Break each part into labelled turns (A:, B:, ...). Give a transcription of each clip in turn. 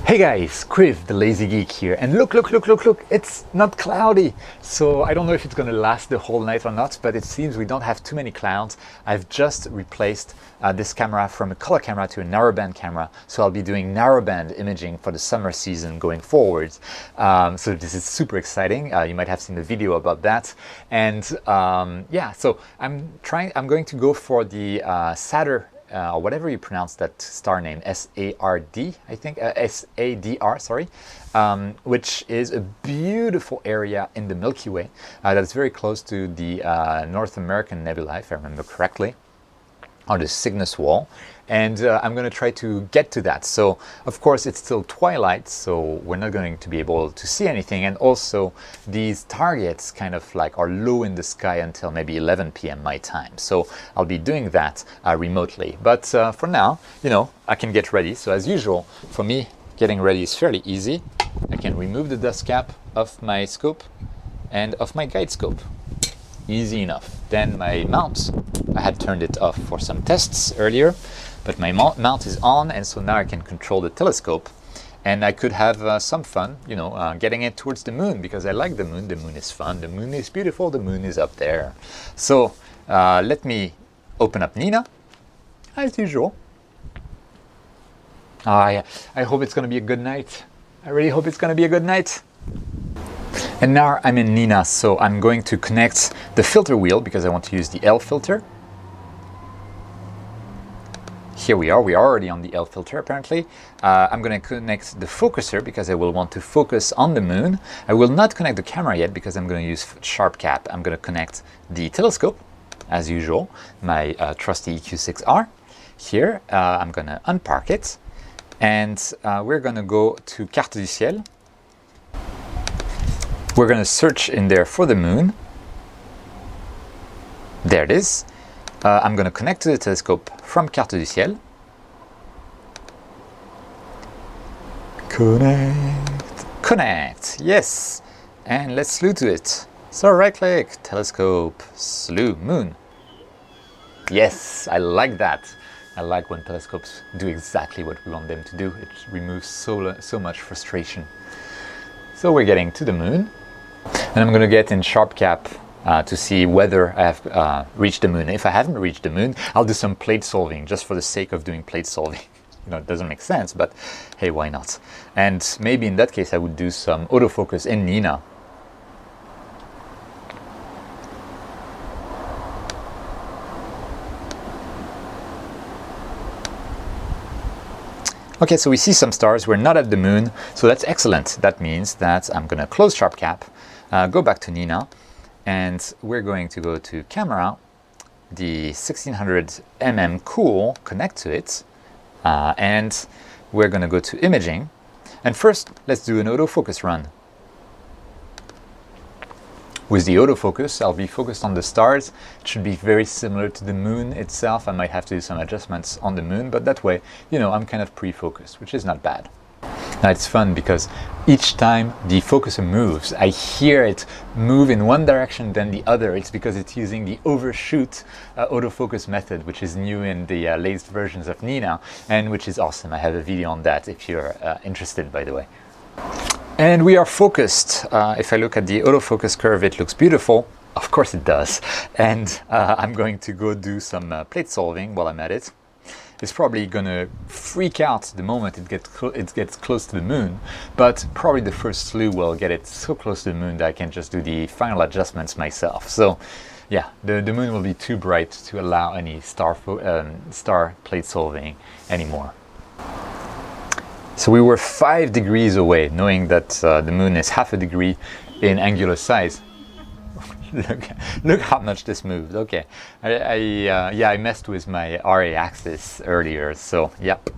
A: Hey guys, Quiv, the Lazy Geek here, and look, it's not cloudy. So I don't know if it's gonna last the whole night or not, but it seems we don't have too many clouds. I've just replaced this camera from a color camera to a narrowband camera, so I'll be doing narrowband imaging for the summer season going forward. So this is super exciting. You might have seen the video about that. And yeah, so I'm going to go for the Saturn, or whatever you pronounce that star name, S-A-R-D, I think, S-A-D-R, sorry, which is a beautiful area in the Milky Way that's very close to the North American nebula, if I remember correctly, on the Cygnus wall. And I'm going to try to get to that. So, of course, it's still twilight, so we're not going to be able to see anything. And also, these targets kind of like are low in the sky until maybe 11 p.m. my time. So I'll be doing that remotely. But for now, you know, I can get ready. So as usual, for me, getting ready is fairly easy. I can remove the dust cap of my scope and of my guide scope. Easy enough. Then my mount, I had turned it off for some tests earlier, but my mount is on, and so now I can control the telescope, and I could have some fun, you know, getting it towards the moon, because I like the moon. The moon is fun, the moon is beautiful, the moon is up there. So let me open up Nina, as usual. I hope it's going to be a good night. I really hope it's going to be a good night. And now I'm in Nina, so I'm going to connect the filter wheel because I want to use the L filter. Here we are already on the L filter apparently. I'm going to connect the focuser because I will want to focus on the moon. I will not connect the camera yet because I'm going to use Sharpcap. I'm going to connect the telescope, as usual, my trusty EQ6R. Here, I'm going to unpark it, and we're going to go to Carte du Ciel. We're going to search in there for the moon. There it is. I'm going to connect to the telescope from Carte du Ciel. Connect, yes. And let's slew to it. So right click, telescope, slew, moon. Yes, I like that. I like when telescopes do exactly what we want them to do. It removes so much frustration. So we're getting to the moon. And I'm going to get in Sharpcap to see whether I have reached the moon. If I haven't reached the moon, I'll do some plate solving just for the sake of doing plate solving. You know, it doesn't make sense, but hey, why not? And maybe in that case, I would do some autofocus in Nina. Okay, so we see some stars. We're not at the moon, so that's excellent. That means that I'm going to close Sharpcap, go back to Nina, and we're going to go to camera, the 1600 mm cool, connect to it, and we're going to go to imaging. And first, let's do an autofocus run. With the autofocus, I'll be focused on the stars. It should be very similar to the moon itself. I might have to do some adjustments on the moon, but that way, you know, I'm kind of pre-focused, which is not bad. Now it's fun because each time the focuser moves, I hear it move in one direction then the other. It's because it's using the overshoot autofocus method, which is new in the latest versions of Nina, and which is awesome. I have a video on that if you're interested, by the way. And we are focused. If I look at the autofocus curve, it looks beautiful. Of course it does. And I'm going to go do some plate solving while I'm at it. It's probably going to freak out the moment it gets close to the moon, but probably the first slew will get it so close to the moon that I can just do the final adjustments myself. So yeah, the moon will be too bright to allow any star plate solving anymore. So we were 5 degrees away, knowing that the moon is half a degree in angular size. Look how much this moved. Okay, yeah, I messed with my RA axis earlier, so yep,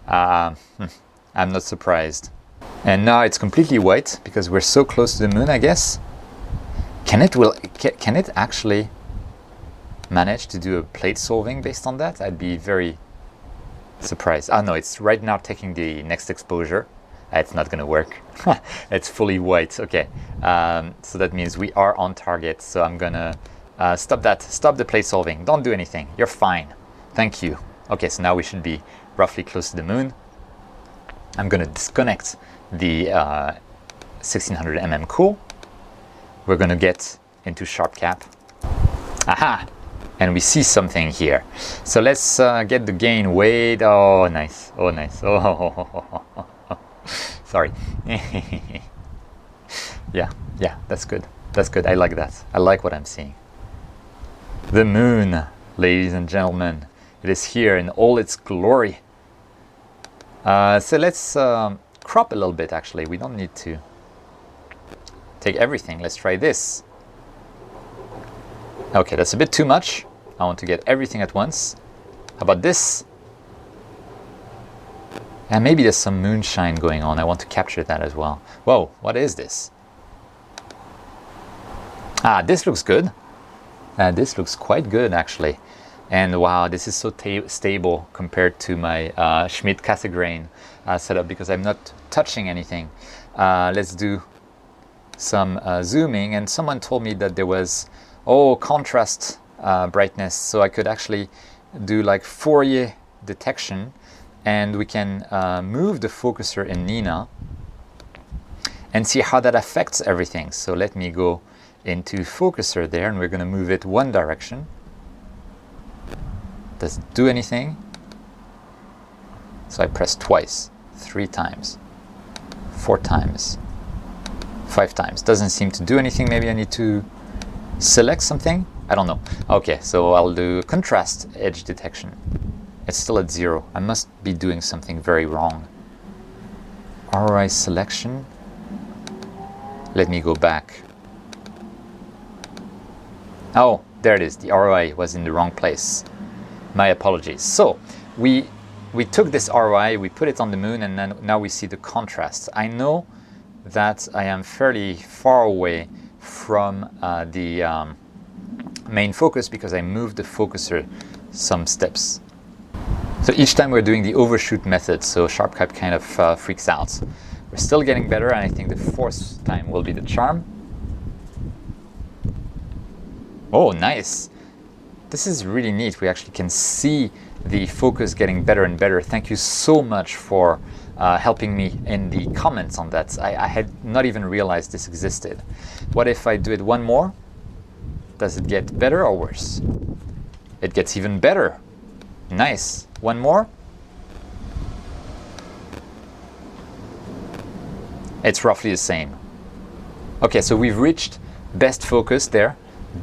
A: I'm not surprised. And now it's completely white because we're so close to the moon, I guess. Can it actually manage to do a plate solving based on that? I'd be very surprised. Oh no, it's right now taking the next exposure. It's not going to work. It's fully white. Okay, so that means we are on target. So I'm going to stop the plate solving. Don't do anything. You're fine. Thank you. Okay, so now we should be roughly close to the moon. I'm going to disconnect the 1600 mm cool. We're going to get into Sharpcap. Aha! And we see something here. So let's get the gain way. Oh, nice. Oh, nice. Oh, sorry. Yeah, that's good. That's good. I like that. I like what I'm seeing. The moon, ladies and gentlemen. It is here in all its glory. So let's crop a little bit, actually. We don't need to take everything. Let's try this. Okay, that's a bit too much. I want to get everything at once. How about this? And maybe there's some moonshine going on. I want to capture that as well. Whoa, what is this? Ah, this looks good. This looks quite good, actually. And wow, this is so stable compared to my Schmidt-Cassegrain setup because I'm not touching anything. Let's do some zooming. And someone told me that there was, contrast brightness. So I could actually do like Fourier detection, and we can move the focuser in Nina and see how that affects everything. So let me go into focuser there, and we're going to move it one direction. Does it do anything? So I press twice, 3 times, 4 times, 5 times. Doesn't seem to do anything. Maybe I need to select something. I don't know. Okay, so I'll do contrast edge detection. It's still at 0. I must be doing something very wrong. ROI selection. Let me go back. Oh, there it is. The ROI was in the wrong place. My apologies. So we took this ROI, we put it on the moon, and then now we see the contrast. I know that I am fairly far away from the main focus because I moved the focuser some steps. So each time we're doing the overshoot method, so Sharpcap kind of freaks out. We're still getting better, and I think the 4th time will be the charm. Oh, nice. This is really neat. We actually can see the focus getting better and better. Thank you so much for helping me in the comments on that. I had not even realized this existed. What if I do it one more? Does it get better or worse? It gets even better. Nice. One more. It's roughly the same. Okay, so we've reached best focus there.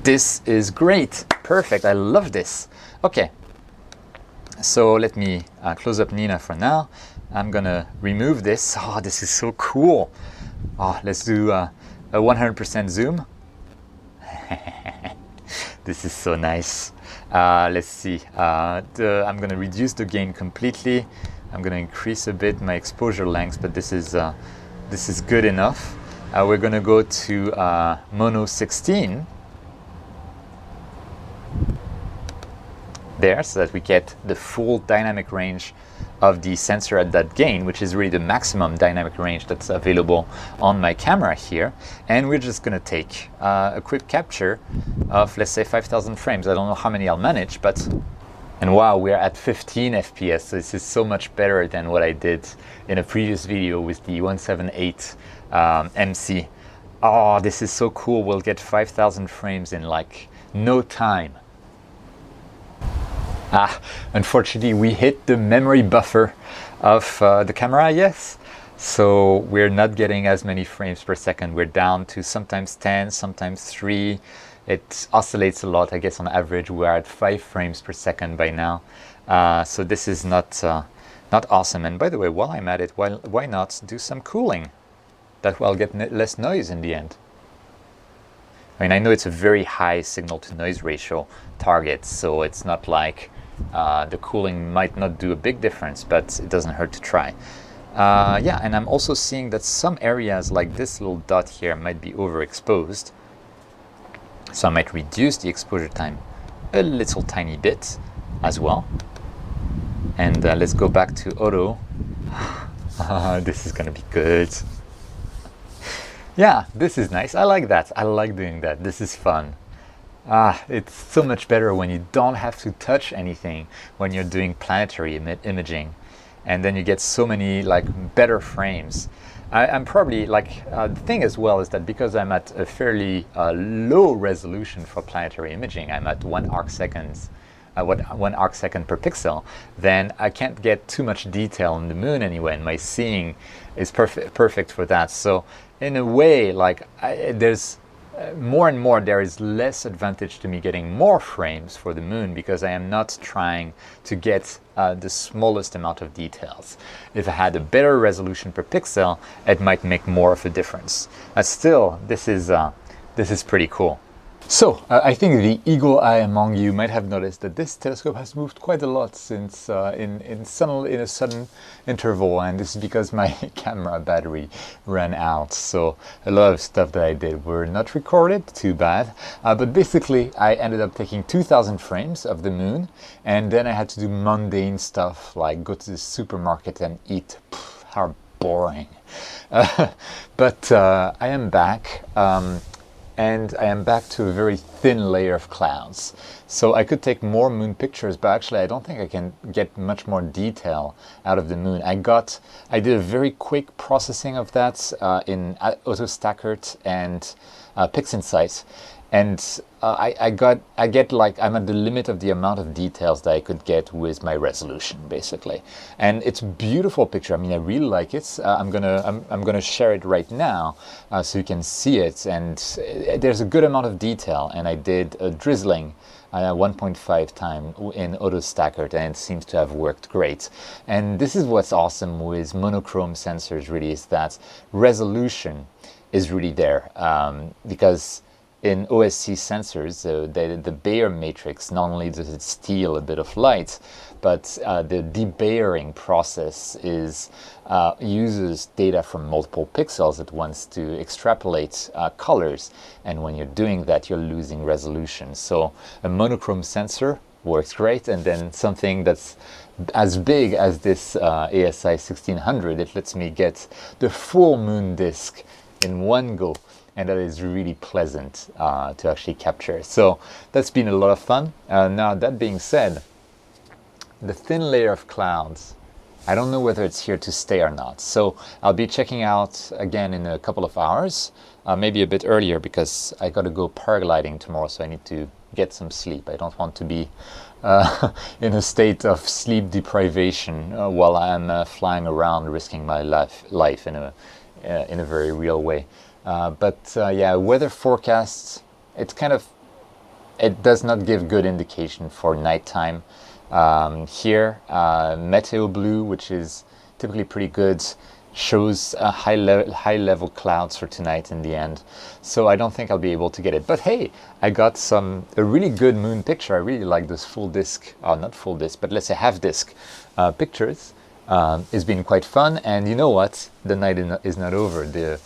A: This is great. Perfect. I love this. Okay. So let me close up Nina for now. I'm going to remove this. Oh, this is so cool. Oh, let's do a 100% zoom. This is so nice. Let's see. I'm going to reduce the gain completely. I'm going to increase a bit my exposure length, but this is good enough. We're going to go to mono 16. There, so that we get the full dynamic range of the sensor at that gain, which is really the maximum dynamic range that's available on my camera here. And we're just going to take a quick capture of, let's say, 5,000 frames. I don't know how many I'll manage, but... And wow, we're at 15 FPS, so this is so much better than what I did in a previous video with the 178 MC. Oh, this is so cool. We'll get 5,000 frames in like no time. Unfortunately, we hit the memory buffer of the camera, yes. So we're not getting as many frames per second. We're down to sometimes 10, sometimes 3. It oscillates a lot. I guess on average, we're at 5 frames per second by now. So this is not awesome. And by the way, while I'm at it, why not do some cooling? That will get less noise in the end. I mean, I know it's a very high signal-to-noise ratio target, so it's not like the cooling might not do a big difference, but it doesn't hurt to try. Yeah, and I'm also seeing that some areas like this little dot here might be overexposed. So I might reduce the exposure time a little tiny bit as well. And let's go back to auto. This is going to be good. Yeah, this is nice. I like that. I like doing that. This is fun. It's so much better when you don't have to touch anything when you're doing planetary imaging. and then you get so many like better frames. I'm probably like the thing as well is that because I'm at a fairly low resolution for planetary imaging, I'm at 1 arcsecond per pixel, then I can't get too much detail on the moon anyway, and my seeing is perfect for that. So in a way, like there's more and more there is less advantage to me getting more frames for the moon because I am not trying to get the smallest amount of details. If I had a better resolution per pixel, it might make more of a difference. Still, this is pretty cool. So, I think the eagle eye among you might have noticed that this telescope has moved quite a lot since in a sudden interval, and this is because my camera battery ran out. So a lot of stuff that I did were not recorded, too bad. But basically, I ended up taking 2,000 frames of the moon, and then I had to do mundane stuff like go to the supermarket and eat. Pff, how boring. But I am back. And I am back to a very thin layer of clouds. So I could take more moon pictures, but actually I don't think I can get much more detail out of the moon. I did a very quick processing of that in AutoStackert and PixInsight. And I'm at the limit of the amount of details that I could get with my resolution, basically. And it's a beautiful picture. I mean, I really like it. I'm gonna share it right now so you can see it. And there's a good amount of detail. And I did a drizzling 1.5 time in AutoStackert, and it seems to have worked great. And this is what's awesome with monochrome sensors, really, is that resolution is really there because in OSC sensors, the Bayer matrix, not only does it steal a bit of light, but the debayering process uses data from multiple pixels at once to extrapolate colors. And when you're doing that, you're losing resolution. So a monochrome sensor works great. And then something that's as big as this ASI 1600, it lets me get the full moon disk in one go. And that is really pleasant to actually capture. So that's been a lot of fun. Now, that being said, the thin layer of clouds, I don't know whether it's here to stay or not. So I'll be checking out again in a couple of hours, maybe a bit earlier because I got to go paragliding tomorrow, so I need to get some sleep. I don't want to be in a state of sleep deprivation while I'm flying around risking my life in a very real way. Yeah, weather forecasts, it does not give good indication for nighttime. Here, Meteo Blue, which is typically pretty good, shows high level clouds for tonight in the end. So I don't think I'll be able to get it. But hey, I got a really good moon picture. I really like this full disc, not full disc, but let's say half disc pictures. It's been quite fun. And you know what? The night is not over. The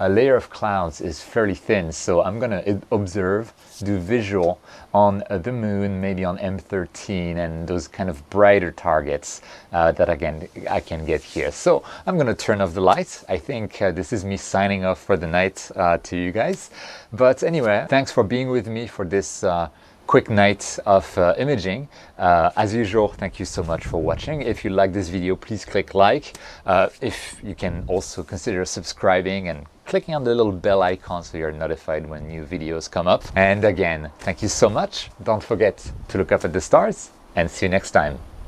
A: layer of clouds is fairly thin, so I'm gonna do visual on the moon, maybe on M13 and those kind of brighter targets that again I can get here. So I'm gonna turn off the lights. I think this is me signing off for the night to you guys. But anyway, thanks for being with me for this quick night of imaging. As usual, thank you so much for watching. If you like this video, please click like. If you can also consider subscribing and clicking on the little bell icon so you're notified when new videos come up. And again, thank you so much. Don't forget to look up at the stars and see you next time.